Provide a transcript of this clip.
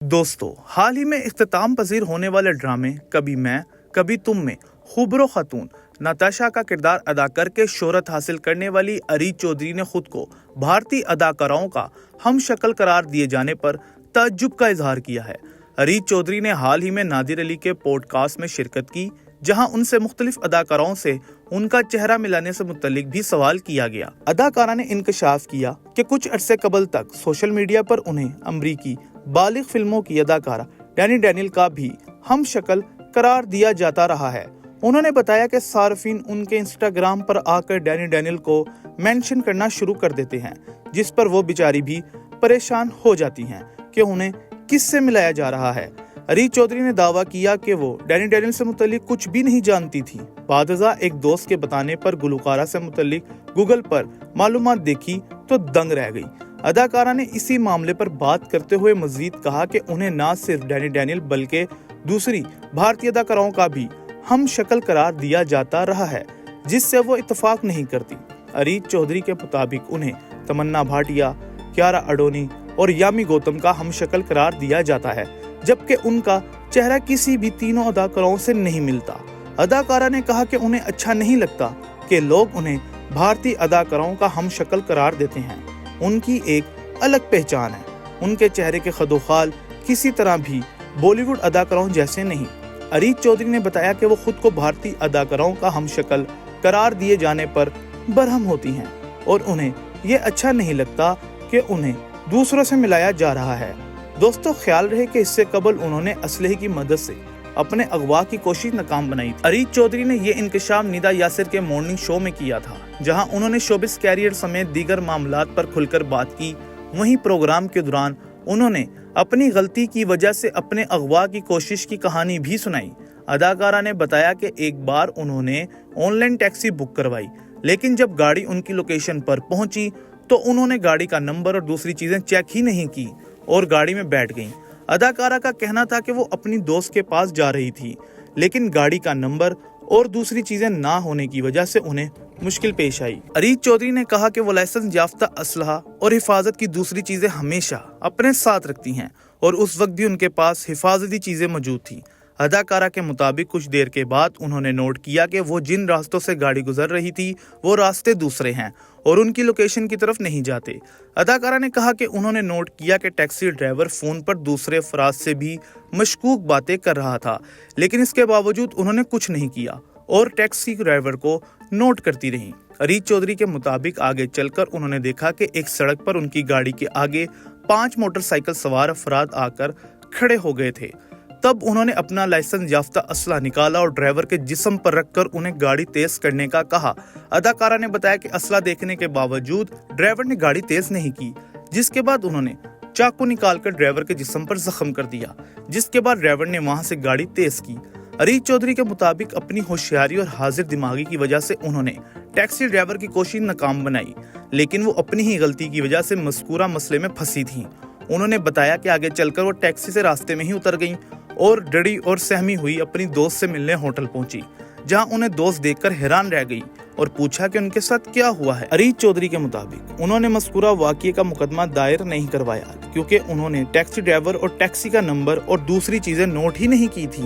दोस्तों, हाल ही में इख्तिताम पजीर होने वाले ड्रामे कभी मैं कभी तुम में खूबरो खातून नताशा का किरदार अदा करके शोहरत हासिल करने वाली अरीज चौधरी ने खुद को भारतीय अदाकाराओं का हम शक्ल करार दिए जाने पर ताज्जुब का इजहार किया है। अरीज चौधरी ने हाल ही में नादिर अली के पॉडकास्ट में शिरकत की, जहां उनसे मुख्तलिफ अदाकाराओं से उनका चेहरा मिलाने से मुतल्लिक भी सवाल किया गया। अदाकारा ने इंकशाफ किया कि कुछ अरसे कबल तक सोशल मीडिया पर उन्हें अमरीकी बालिग फिल्मों की अदाकारा डैनी डैनियल का भी हम शक्ल करार दिया जाता रहा है। उन्होंने बताया कि सार्फिन उनके इंस्टाग्राम पर आकर डैनी डैनियल को मेंशन करना शुरू कर देते हैं, जिस पर वो बेचारी भी परेशान हो जाती हैं कि उन्हें किससे मिलाया जा रहा है। अरीज चौधरी ने दावा किया कि वो डैनी डैनियल से मुतल्लिक कुछ भी नहीं जानती थी। बादजा एक दोस्त के बताने पर गुलकारा से मुतल्लिक गूगल पर मालूमात देखी तो दंग रह गई। अदाकारा ने इसी मामले पर बात करते हुए मजीद कहा कि उन्हें न सिर्फ डैनी डैनियल बल्कि दूसरी भारतीय अदाकाराओं का भी हम शक्ल करार दिया जाता रहा है, जिससे वो इत्तेफाक नहीं करती। अरीज चौधरी के मुताबिक उन्हें तमन्ना भाटिया, कियारा अडोनी और यामी गौतम का हम शक्ल करार दिया जाता है, जबकि उनका चेहरा किसी भी तीनों अदाकाराओं से नहीं मिलता। अदाकारा ने कहा कि उन्हें अच्छा नहीं लगता कि लोग उन्हें भारतीय अदाकाराओं का हम शक्ल करार देते हैं। उनकी एक अलग पहचान है। उनके चेहरे के खदोखाल किसी तरह भी बॉलीवुड अदाकाराओं जैसे नहीं। अरीज चौधरी ने बताया कि वो खुद को भारतीय अदाकाराओं का हम शक्ल करार दिए जाने पर बरहम होती हैं और उन्हें ये अच्छा नहीं लगता कि उन्हें दूसरों से मिलाया जा रहा है। दोस्तों, ख्याल रहे कि इससे कबल उन्होंने असलहे की मदद से अपने अगवा की कोशिश नाकाम बनाई। अरीज चौधरी ने ये इंकशाफ निदा यासिर के मॉर्निंग शो में किया था, जहां उन्होंने शोबिस कैरियर समेत दीगर मामलात पर खुलकर बात की। वहीं प्रोग्राम के दौरान उन्होंने अपनी गलती की वजह से अपने अगवा की कोशिश की कहानी भी सुनाई। अदाकारा ने बताया कि एक बार उन्होंने ऑनलाइन टैक्सी बुक करवाई, लेकिन जब गाड़ी उनकी लोकेशन पर पहुंची तो उन्होंने गाड़ी का नंबर और दूसरी चीजें चेक ही नहीं की और गाड़ी में बैठ गईं। अदाकारा का कहना था कि वो अपनी दोस्त के पास जा रही थी, लेकिन गाड़ी का नंबर और दूसरी चीजें ना होने की वजह से उन्हें मुश्किल पेश आई। अरीज चौधरी ने कहा कि वो लाइसेंस याफ्ता असलहा और हिफाजत की दूसरी चीजें हमेशा अपने साथ रखती हैं और उस वक्त भी उनके पास हिफाजती चीजें मौजूद थी। अदाकारा के मुताबिक कुछ देर के बाद उन्होंने नोट किया कि वो जिन रास्तों से गाड़ी गुजर रही थी वो रास्ते दूसरे हैं और उनकी लोकेशन की तरफ नहीं जाते। अदाकारा ने कहा कि उन्होंने नोट किया कि टैक्सी ड्राइवर फोन पर दूसरे अफराद से भी मशकूक बातें कर रहा था, लेकिन इसके बावजूद उन्होंने कुछ नहीं किया और टैक्सी ड्राइवर को नोट करती रही। अरीज चौधरी के मुताबिक आगे चलकर उन्होंने देखा कि एक सड़क पर उनकी गाड़ी के आगे 5 मोटरसाइकिल सवार अफराद आकर खड़े हो गए थे। तब उन्होंने अपना लाइसेंस याफ्ता असला निकाला और ड्राइवर के जिस्म पर रखकर उन्हें गाड़ी तेज करने का कहा। अदाकारा ने बताया कि असला देखने के बावजूद ड्राइवर ने गाड़ी तेज नहीं की, जिसके बाद उन्होंने चाकू निकालकर ड्राइवर के जिस्म पर जख्म कर दिया, जिसके बाद ड्राइवर ने वहां से गाड़ी तेज की। अरीज चौधरी के मुताबिक अपनी होशियारी और हाजिर दिमागी की वजह से उन्होंने टैक्सी ड्राइवर की कोशिश नाकाम बनाई, लेकिन वो अपनी ही गलती की वजह से मज़कूरा मसले में फंसी थी। उन्होंने बताया कि आगे चलकर वो टैक्सी से रास्ते में ही उतर गईं और डरी और सहमी हुई अपनी दोस्त से मिलने होटल पहुंची, जहां उन्हें दोस्त देखकर हैरान रह गई और पूछा कि उनके साथ क्या हुआ है। अरीज चौधरी के मुताबिक उन्होंने मज़कूरा वाक़ये का मुकदमा दायर नहीं करवाया, क्योंकि उन्होंने टैक्सी ड्राइवर और टैक्सी का नंबर और दूसरी चीजें नोट ही नहीं की थी।